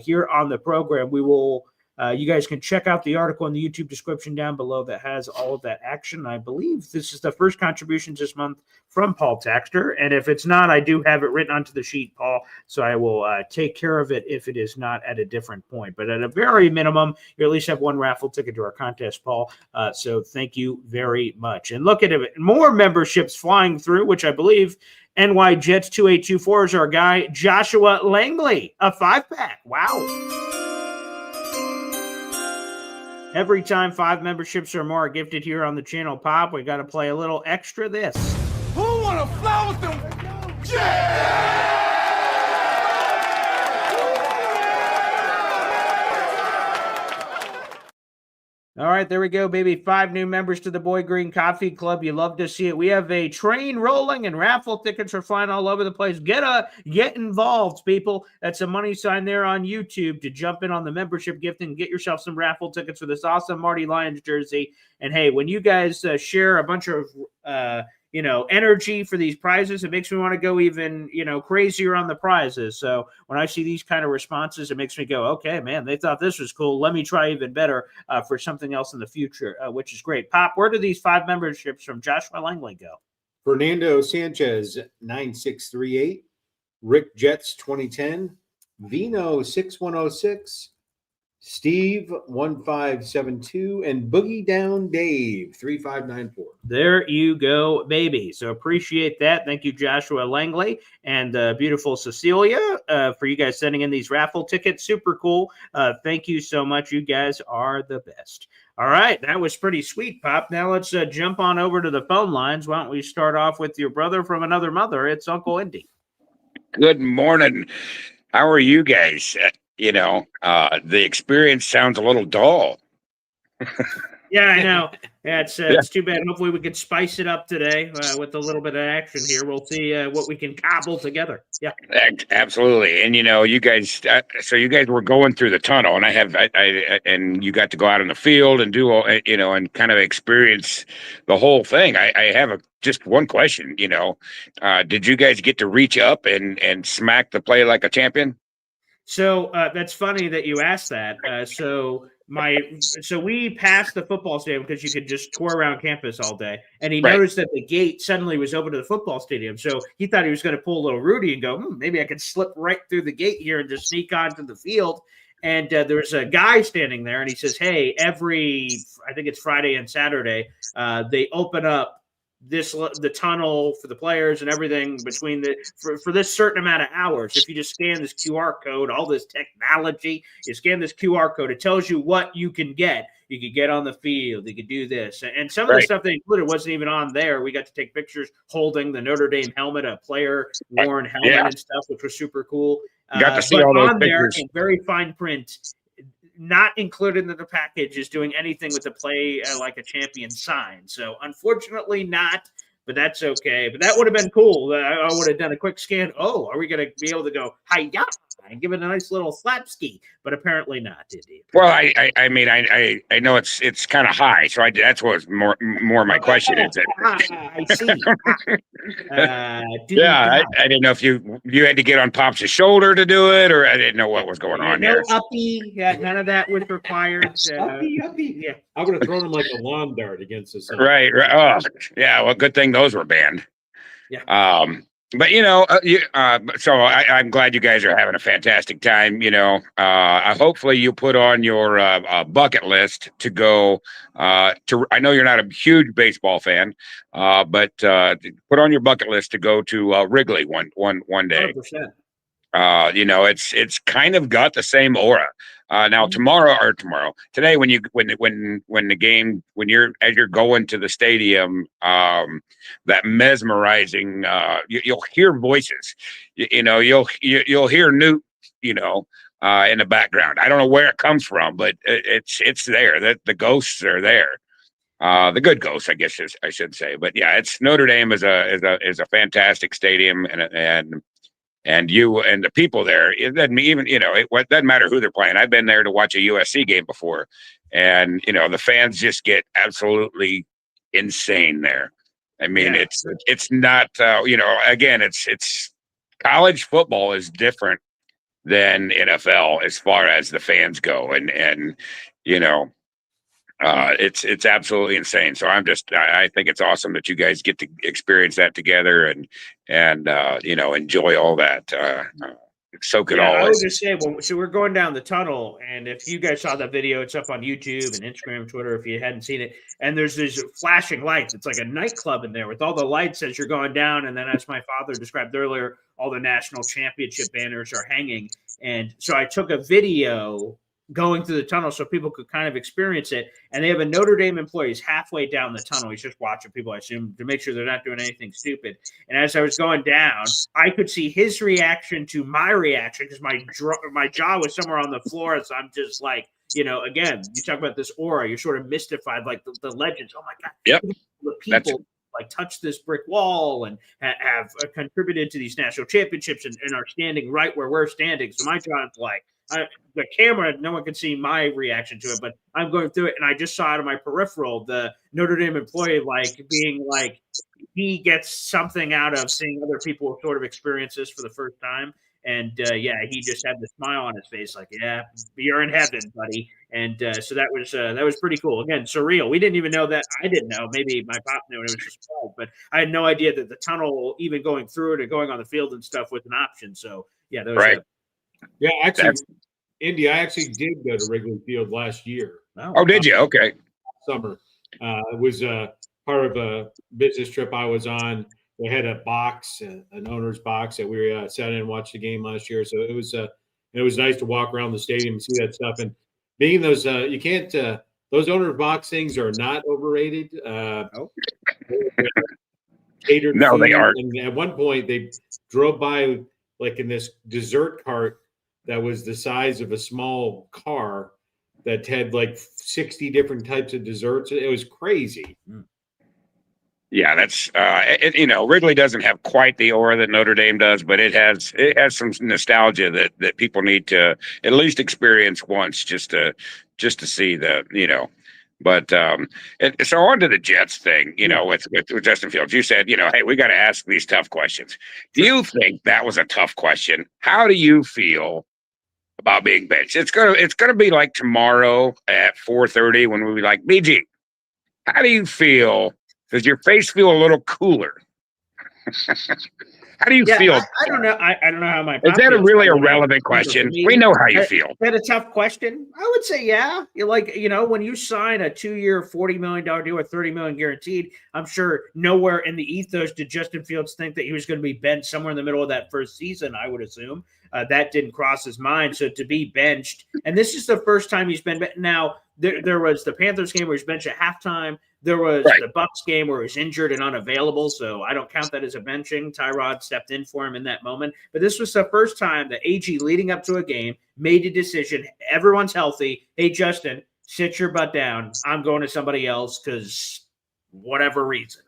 here on the program, we will you guys can check out the article in the YouTube description down below that has all of that action. I believe this is the first contributions this month from Paul Taxter. And if it's not, I do have it written onto the sheet, Paul. So I will take care of it if it is not at a different point. But at a very minimum, you at least have one raffle ticket to our contest, Paul. So thank you very much. And look at it. More memberships flying through, which I believe NY Jets 2824 is our guy, Joshua Langley, a 5-pack. Wow. Every time 5 memberships or more are gifted here on the channel, Pop, we got to play a little extra this. Who wanna fly with them jets? All right, there we go, baby. 5 new members to the Boy Green Coffee Club. You love to see it. We have a train rolling and raffle tickets are flying all over the place. Get involved, people. That's a money sign there on YouTube to jump in on the membership gift and get yourself some raffle tickets for this awesome Marty Lyons jersey. And hey, when you guys share a bunch of energy for these prizes, it makes me want to go even, crazier on the prizes. So when I see these kind of responses, it makes me go, okay, man, they thought this was cool. Let me try even better for something else in the future, which is great. Pop, where do these 5 memberships from Joshua Langley go? Fernando Sanchez 9638, Rick Jets 2010, Vino 6106, Steve 1572, and Boogie Down Dave 3594. There you go, baby. So appreciate that. Thank you, Joshua Langley and beautiful Cecilia, for you guys sending in these raffle tickets. Super cool. Thank you so much. You guys are the best. All right, that was pretty sweet, Pop. Now let's jump on over to the phone lines. Why don't we start off with your brother from another mother? It's Uncle Indy. Good morning. How are you guys? The experience sounds a little dull. Yeah, I know. Yeah, it's too bad. Hopefully we could spice it up today with a little bit of action here. We'll see what we can cobble together. Yeah, absolutely. And you guys, so you guys were going through the tunnel, and and you got to go out in the field and do all, and kind of experience the whole thing. I have just one question. Did you guys get to reach up and smack the play like a champion? So that's funny that you asked that. So we passed the football stadium because you could just tour around campus all day, and he noticed that the gate suddenly was open to the football stadium. So he thought he was going to pull a little Rudy and go, maybe I could slip right through the gate here and just sneak onto the field. And there was a guy standing there, and he says, "Hey, I think it's Friday and Saturday, they open up the tunnel for the players and everything between for this certain amount of hours. If you just scan this QR code, all this technology, you scan this QR code, it tells you what you can get. You could get on the field, you could do this. And some of the stuff they included wasn't even on there. We got to take pictures holding the Notre Dame helmet, a player worn helmet and stuff, which was super cool. Got to see all those on pictures. There in very fine print, not included in the package, is doing anything with the play like a champion sign. So unfortunately not, but that's okay. But that would have been cool. I would have done a quick scan. Oh, are we going to be able to go hi-ya and give it a nice little slap ski? But apparently not, did he? Well, I mean, I know it's kind of high, so that's what was more my question is. I see. I didn't know if you had to get on Pop's shoulder to do it, or I didn't know what was going on there. No uppy, none of that was required. Uppy. Yeah, I would have thrown him like a lawn dart against the sun. Right. Oh, yeah. Well, good thing those were banned. Yeah. But so I'm glad you guys are having a fantastic time. Hopefully you put on your bucket list to go to. I know you're not a huge baseball fan, but put on your bucket list to go to Wrigley one day. 100%. It's kind of got the same aura. Now today, when you're going to the stadium, that mesmerizing, you'll hear voices. You'll hear Newt, in the background. I don't know where it comes from, but it's there. That the ghosts are there. The good ghosts, I guess I should say. But yeah, it's Notre Dame is a fantastic stadium, and you and the people there, it doesn't even, it doesn't matter who they're playing. I've been there to watch a USC game before, and the fans just get absolutely insane there. I mean, Yeah. it's not, again, it's college football is different than NFL as far as the fans go, and it's absolutely insane. So I think it's awesome that you guys get to experience that together and enjoy all that. Soak it all I in. would just say, so we're going down the tunnel, and if you guys saw that video, it's up on YouTube and Instagram, Twitter, if you hadn't seen it. And there's these flashing lights. It's like a nightclub in there with all the lights as you're going down. And then, as my father described earlier, all the national championship banners are hanging. And so I took a video going through the tunnel so people could kind of experience it. And they have a Notre Dame employee who's halfway down the tunnel. He's just watching people, I assume, to make sure they're not doing anything stupid. And as I was going down, I could see his reaction to my reaction because my jaw was somewhere on the floor. So I'm just like, again, you talk about this aura, you're sort of mystified, like the legends. Oh my God. Yep. The people like touch this brick wall and have contributed to these national championships and are standing right where we're standing. So my jaw is like, the camera, no one can see my reaction to it, but I'm going through it, and I just saw out of my peripheral the Notre Dame employee being like he gets something out of seeing other people sort of experience this for the first time. And he just had the smile on his face, like, yeah, you're in heaven, buddy. And so that was pretty cool. Again, surreal. We didn't even know that. I didn't know. Maybe my pop knew, and it was just fun, but I had no idea that the tunnel, even going through it and going on the field and stuff, was an option. So yeah, that was right. Yeah, actually, Indy, I actually did go to Wrigley Field last year. Oh, did you? Okay. Summer. It was part of a business trip I was on. They had a box, an owner's box that we sat in and watched the game last year. So it was nice to walk around the stadium and see that stuff. And being those, you can't. Those owner's box things are not overrated. Catered no, food. they aren't. And at one point, they drove by like in this dessert cart that was the size of a small car that had like 60 different types of desserts. It was crazy. Yeah, that's Wrigley doesn't have quite the aura that Notre Dame does, but it has some nostalgia that people need to at least experience once just to see the. But so on to the Jets thing, with Justin Fields. You said, hey, we got to ask these tough questions. Do you think that was a tough question? How do you feel about being benched? It's gonna be like tomorrow at 4:30 when we be like, BG, how do you feel? Does your face feel a little cooler? How do you feel? I don't know. I don't know how my. Is that a really irrelevant question? We know how you feel. Is that a tough question? I would say, yeah. You're like, when you sign a 2-year, $40 million deal with $30 million guaranteed, I'm sure nowhere in the ethos did Justin Fields think that he was going to be benched somewhere in the middle of that first season. I would assume that didn't cross his mind. So to be benched, and this is the first time he's been benched. Now there was the Panthers game where he's benched at halftime. There was the Bucs game where he was injured and unavailable, so I don't count that as a benching. Tyrod stepped in for him in that moment. But this was the first time that AG, leading up to a game, made a decision. Everyone's healthy. Hey, Justin, sit your butt down. I'm going to somebody else because whatever reason.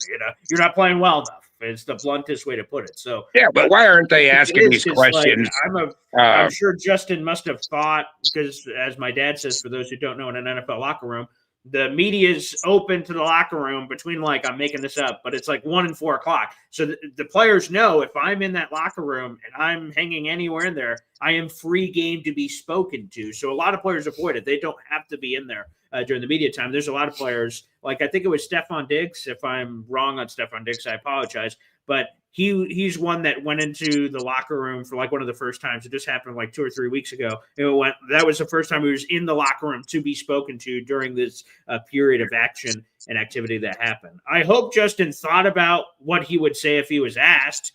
You're not playing well enough. It's the bluntest way to put it. So yeah, but why aren't they asking these questions? Like, I'm sure Justin must have thought, because as my dad says, for those who don't know, in an NFL locker room, the media is open to the locker room between, like, I'm making this up, but it's like 1 and 4 o'clock. So the players know if I'm in that locker room and I'm hanging anywhere in there, I am free game to be spoken to. So a lot of players avoid it. They don't have to be in there during the media time. There's a lot of players, like I think it was Stephon Diggs. If I'm wrong on Stephon Diggs, I apologize. But he's one that went into the locker room for like one of the first times. It just happened like 2 or 3 weeks ago. That was the first time he was in the locker room to be spoken to during this period of action and activity that happened. I hope Justin thought about what he would say if he was asked.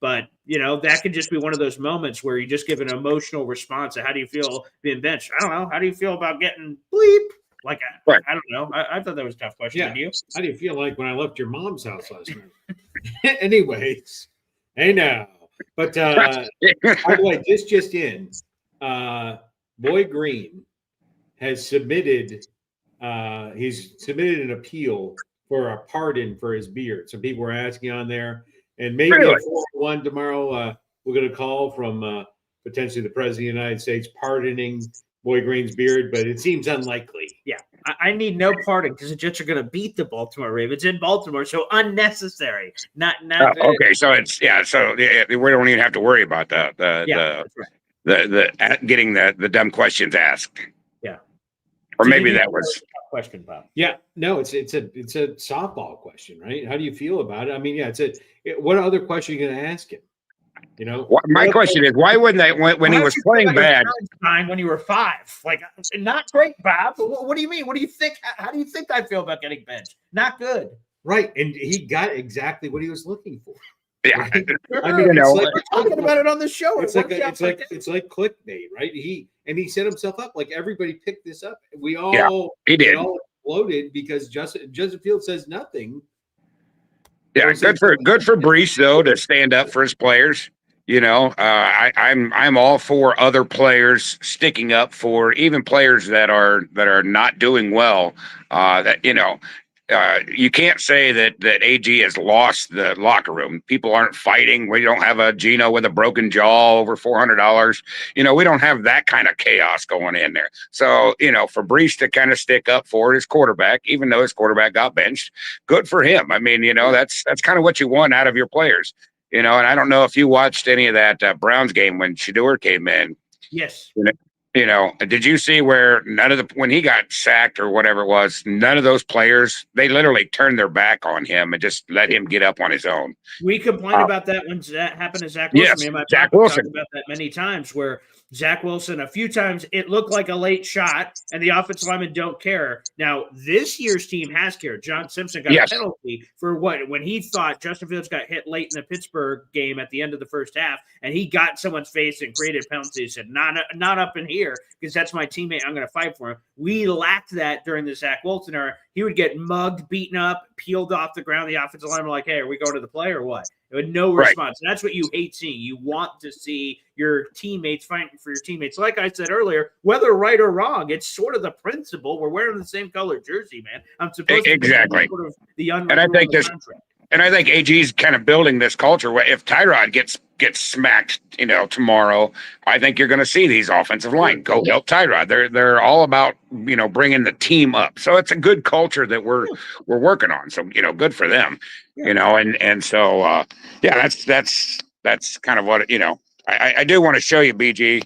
But, that could just be one of those moments where you just give an emotional response. How do you feel being benched? I don't know. How do you feel about getting bleep? Like, Right. I don't know. I thought that was a tough question. Yeah. Did you? How do you feel like when I left your mom's house last night? Anyways, hey now. But by the way, this just in, Boy Green has submitted. He's submitted an appeal for a pardon for his beard. Some people were asking on there, and maybe Really? at 4:01 tomorrow, we're going to call from potentially the president of the United States pardoning Boy Green's beard, but it seems unlikely. Yeah. I need no pardon because the Jets are going to beat the Baltimore Ravens in Baltimore. So unnecessary. Not Okay, so we don't even have to worry about that's right. the getting the dumb questions asked. Yeah. Or So maybe you- that was question, Bob. Yeah, no, it's a softball question, right? How do you feel about it? I mean, yeah, what other question are you going to ask him? my question is, why wouldn't they when he was playing bad? When you were 5, like, not great, Bob. What do you mean? What do you think? How do you think I feel about getting benched? Not good. Right, and he got exactly what he was looking for. Yeah, Right? I mean, mean, it's we're talking about it on the show. It's It like works out like that. it's like clickbait, right? He set himself up. Like everybody picked this up. We all he did. all exploded because Justin Fields says nothing. Yeah, good for Breece though to stand up for his players. I'm all for other players sticking up for even players that are not doing well. You can't say that AG has lost the locker room. People aren't fighting. We don't have a Gino with a broken jaw over $400. We don't have that kind of chaos going in there. So, for Breece to kind of stick up for his quarterback, even though his quarterback got benched, good for him. I mean, that's kind of what you want out of your players. And I don't know if you watched any of that Browns game when Shador came in. Yes. Did you see where when he got sacked or whatever it was, none of those players, they literally turned their back on him and just let him get up on his own. We complained about that when that happened to Zach Wilson. Yes, Me and my Zach papa Wilson. talked about that many times where Zach Wilson, a few times it looked like a late shot and the offensive linemen don't care. Now, this year's team has cared. John Simpson got a penalty for when he thought Justin Fields got hit late in the Pittsburgh game at the end of the first half, and he got someone's face and created penalties and said, not up in here because that's my teammate. I'm going to fight for him. We lacked that during the Zach Wilson era. He would get mugged, beaten up, peeled off the ground. The offensive lineman were like, hey, are we going to the play or what? With no response. And that's what you hate seeing. You want to see your teammates fighting for your teammates. Like I said earlier, whether right or wrong, it's sort of the principle. We're wearing the same color jersey, man. I'm supposed to be sort of the and I think this, contract. And I think AG's kind of building this culture where if Tyrod gets smacked, tomorrow, I think you're going to see these offensive line go help Tyrod. They're all about bringing the team up. So it's a good culture that we're working on. So good for them. And so that's kind of what I do want to show you, BG,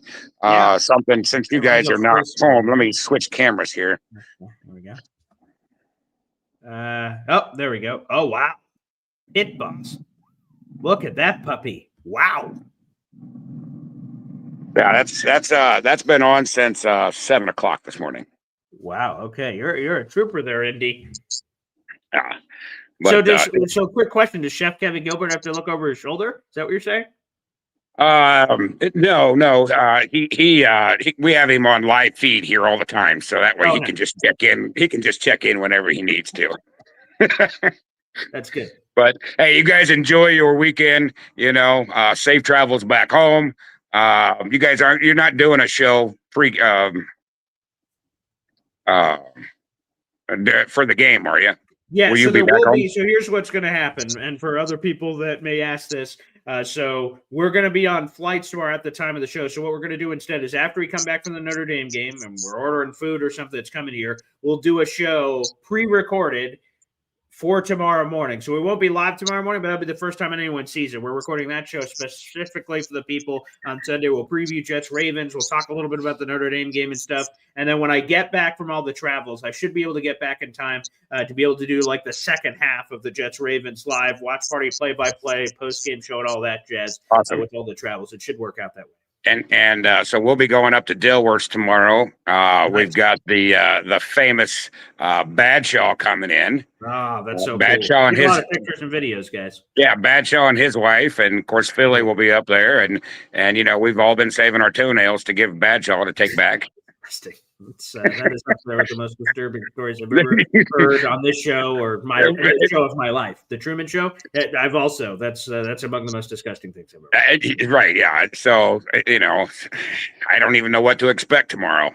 something since you guys are not home. Let me switch cameras here. There we go. There we go. Oh wow. Hit boss. Look at that puppy. Wow. Yeah, that's been on since 7 o'clock this morning. Wow. Okay, you're a trooper there, Indy. Yeah. So quick question: does Chef Kevin Gilbert have to look over his shoulder? Is that what you're saying? No. We have him on live feed here all the time, so that way he can just check in. He can just check in whenever he needs to. That's good. But hey, you guys enjoy your weekend. Safe travels back home. You guys you're not doing a show for the game, are you? Yeah, will so you there be back will home? be. So here's what's going to happen, and for other people that may ask this, so we're going to be on flights tomorrow at the time of the show. So what we're going to do instead is after we come back from the Notre Dame game, and we're ordering food or something that's coming here, we'll do a show pre-recorded for tomorrow morning. So we won't be live tomorrow morning, but that'll be the first time anyone sees it. We're recording that show specifically for the people on Sunday. We'll preview Jets Ravens. We'll talk a little bit about the Notre Dame game and stuff. And then when I get back from all the travels, I should be able to get back in time to be able to do like the second half of the Jets Ravens live watch party, play-by-play, post-game show, and all that jazz. Awesome. With all the travels. It should work out that way. So we'll be going up to Dilworth's tomorrow. Nice. We've got the famous Badshaw coming in. Oh, that's so Badshaw cool. and There's a lot his of pictures and videos, guys. Badshaw and his wife, and of course Philly will be up there, and we've all been saving our toenails to give Badshaw to take back. Interesting. That is up there with the most disturbing stories I've ever heard on this show or the show of my life. The Truman Show. I've also that's among the most disgusting things I've ever heard. Right, yeah. So I don't even know what to expect tomorrow.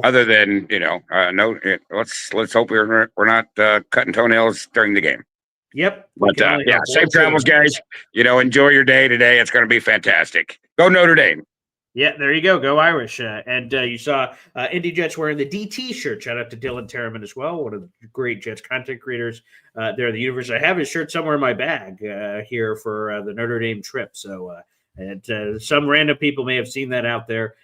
Other than no. Let's hope we're not cutting toenails during the game. Yep. But safe travels, guys. Enjoy your day today. It's going to be fantastic. Go Notre Dame. Yeah, there you go. Go Irish. And you saw Indy Jets wearing the DT shirt. Shout out to Dylan Terriman as well, one of the great Jets content creators there at the universe. I have his shirt somewhere in my bag here for the Notre Dame trip. So some random people may have seen that out there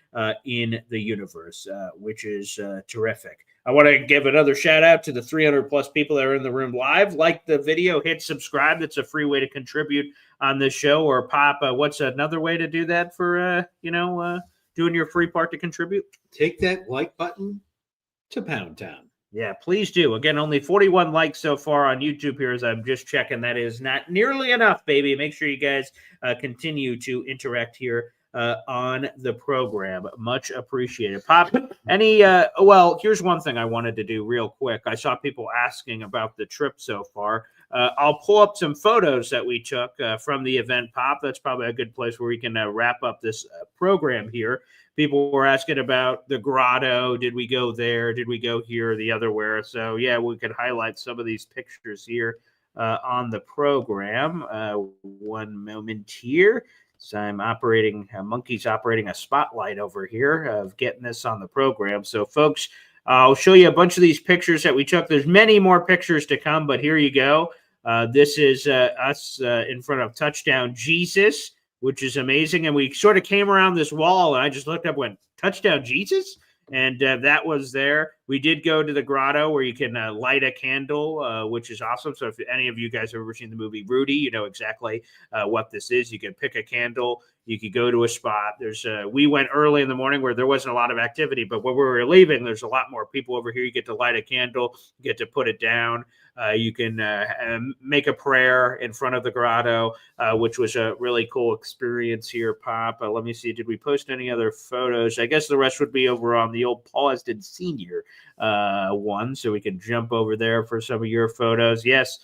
in the universe, which is terrific. I want to give another shout out to the 300 plus people that are in the room live. Like the video, hit subscribe. That's a free way to contribute on this show. Or Pop, what's another way to do that for doing your free part to contribute? Take that like button to Pound Town. Yeah, please do. Again, only 41 likes so far on YouTube here as I'm just checking. That is not nearly enough, baby. Make sure you guys continue to interact here on the program. Much appreciated. Pop, here's one thing I wanted to do real quick. I saw people asking about the trip so far. I'll pull up some photos that we took from the event, Pop. That's probably a good place where we can wrap up this program here. People were asking about the grotto. Did we go there? Did we go here or the other where? So, yeah, we could highlight some of these pictures here on the program. One moment here. So I'm operating, Monkey's operating a spotlight over here of getting this on the program. So, folks, I'll show you a bunch of these pictures that we took. There's many more pictures to come, but here you go. This is us in front of Touchdown Jesus, which is amazing. And we sort of came around this wall, and I just looked up and went, Touchdown Jesus? And that was there. We did go to the grotto where you can light a candle, which is awesome. So if any of you guys have ever seen the movie Rudy, you know exactly what this is. You can pick a candle. You could go to a spot. We went early in the morning where there wasn't a lot of activity, but when we were leaving, there's a lot more people over here. You get to light a candle, you get to put it down. You can make a prayer in front of the grotto, which was a really cool experience here, Pop. Let me see. Did we post any other photos? I guess the rest would be over on the old Paul Eston Sr. One, so we can jump over there for some of your photos. Yes,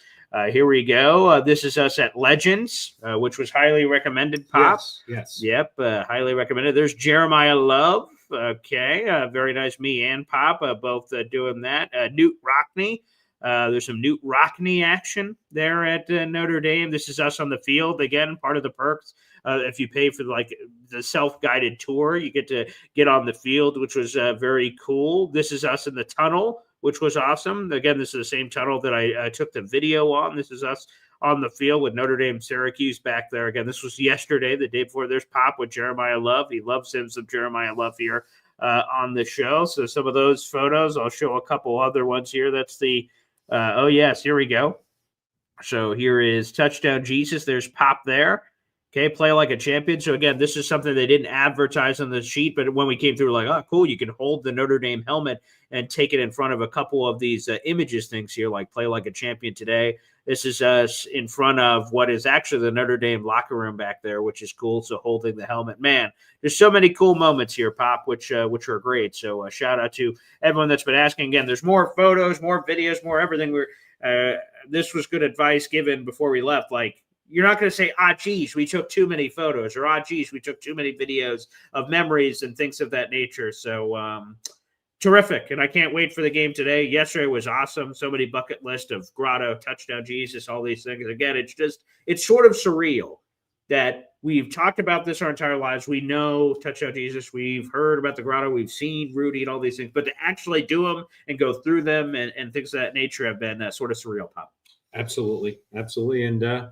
here we go. This is us at Legends, which was highly recommended, Pop. Yes. Yep, highly recommended. There's Jeremiah Love. Okay, very nice. Me and Pop both doing that. Newt Rockney. There's some Newt Rockney action there at Notre Dame. This is us on the field. Again, part of the perks. If you pay for the self-guided tour, you get to get on the field, which was very cool. This is us in the tunnel, which was awesome. Again, this is the same tunnel that I took the video on. This is us on the field with Notre Dame Syracuse back there. Again, this was yesterday, the day before. There's Pop with Jeremiah Love. He loves him some Jeremiah Love here on the show. So some of those photos, I'll show a couple other ones here. That's the oh, yes, here we go. So here is Touchdown Jesus. There's Pop there. Okay, play like a champion. So, again, this is something they didn't advertise on the sheet, but when we came through, we're like, oh, cool, you can hold the Notre Dame helmet and take it in front of a couple of these images things here, like play like a champion today. This is us in front of what is actually the Notre Dame locker room back there, which is cool. So holding the helmet. Man, there's so many cool moments here, Pop, which are great. So shout out to everyone that's been asking. Again, there's more photos, more videos, more everything. This was good advice given before we left. Like, you're not going to say, geez, we took too many photos, or, geez, we took too many videos of memories and things of that nature. So terrific. And I can't wait for the game today. Yesterday was awesome. So many bucket list of grotto, touchdown, Jesus, all these things. Again, it's sort of surreal that we've talked about this our entire lives. We know touchdown, Jesus. We've heard about the grotto. We've seen Rudy and all these things. But to actually do them and go through them and things of that nature have been sort of surreal, Pop. Absolutely. Absolutely. And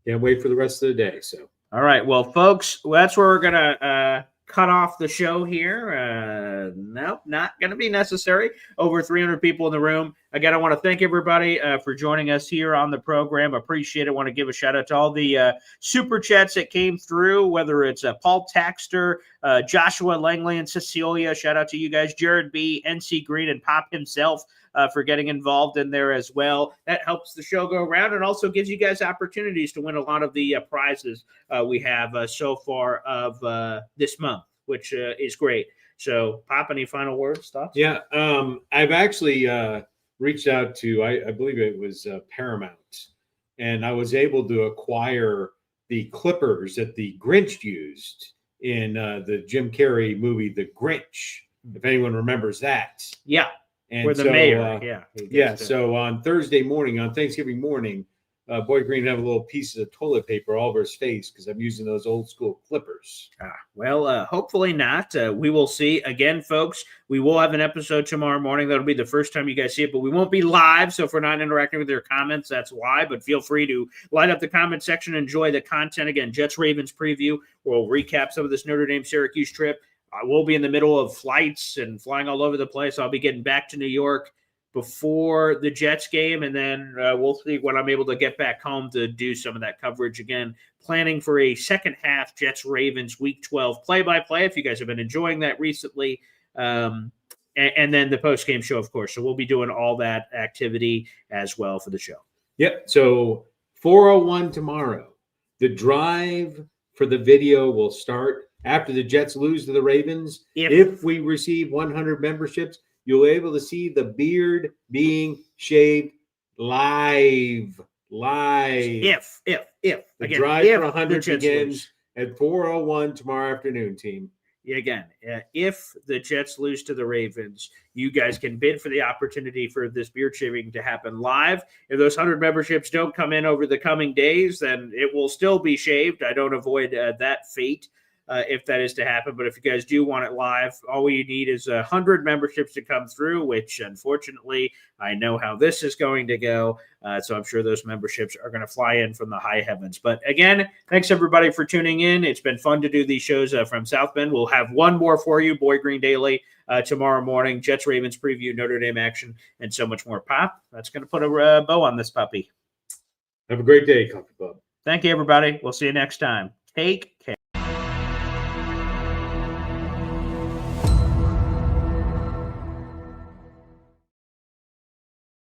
can't wait for the rest of the day. So, all right. Well, folks, that's where we're going to cut off the show here. Nope, not going to be necessary. Over 300 people in the room. again, I want to thank everybody for joining us here on the program. Appreciate it. I want to give a shout out to all the super chats that came through, whether it's Paul Taxter, Joshua Langley, and Cecilia. Shout out to you guys, Jared B, NC Green, and Pop himself. For getting involved in there as well. That helps the show go around and also gives you guys opportunities to win a lot of the prizes we have so far of this month, which is great. So, Pop, any final words, thoughts? Yeah, I've actually reached out to, I believe it was Paramount, and I was able to acquire the clippers that the Grinch used in the Jim Carrey movie, The Grinch, if anyone remembers that. Yeah. And Or the mayor, yeah. So on Thursday morning, on Thanksgiving morning, Boy Green have a little piece of toilet paper all over his face because I'm using those old school clippers. Well, hopefully not. We will see. Again, folks, we will have an episode tomorrow morning. That'll be the first time you guys see it, but we won't be live. So if we're not interacting with your comments, that's why. But feel free to light up the comment section, enjoy the content. Again, Jets-Ravens preview. We'll recap some of this Notre Dame-Syracuse trip. I will be in the middle of flights and flying all over the place. I'll be getting back to New York before the Jets game, and then we'll see when I'm able to get back home to do some of that coverage again. Planning for a second half Jets-Ravens Week 12 play-by-play, if you guys have been enjoying that recently, and then the post-game show, of course. So we'll be doing all that activity as well for the show. Yep. So 4:01 tomorrow. The drive for the video will start after the Jets lose to the Ravens. If we receive 100 memberships, you'll be able to see the beard being shaved live. If. The Again, drive if for 100 the Jets begins lose. at 4:01 tomorrow afternoon, team. Again, if the Jets lose to the Ravens, you guys can bid for the opportunity for this beard shaving to happen live. If those 100 memberships don't come in over the coming days, then it will still be shaved. I don't avoid that fate if that is to happen. But if you guys do want it live, all you need is 100 memberships to come through, which unfortunately I know how this is going to go. So I'm sure those memberships are going to fly in from the high heavens. But again, thanks everybody for tuning in. It's been fun to do these shows from South Bend. We'll have one more for you, Boy Green Daily, tomorrow morning, Jets Ravens preview, Notre Dame action, and so much more. Pop, that's going to put a bow on this puppy. Have a great day, Coffee Club. Thank you, everybody. We'll see you next time. Take care.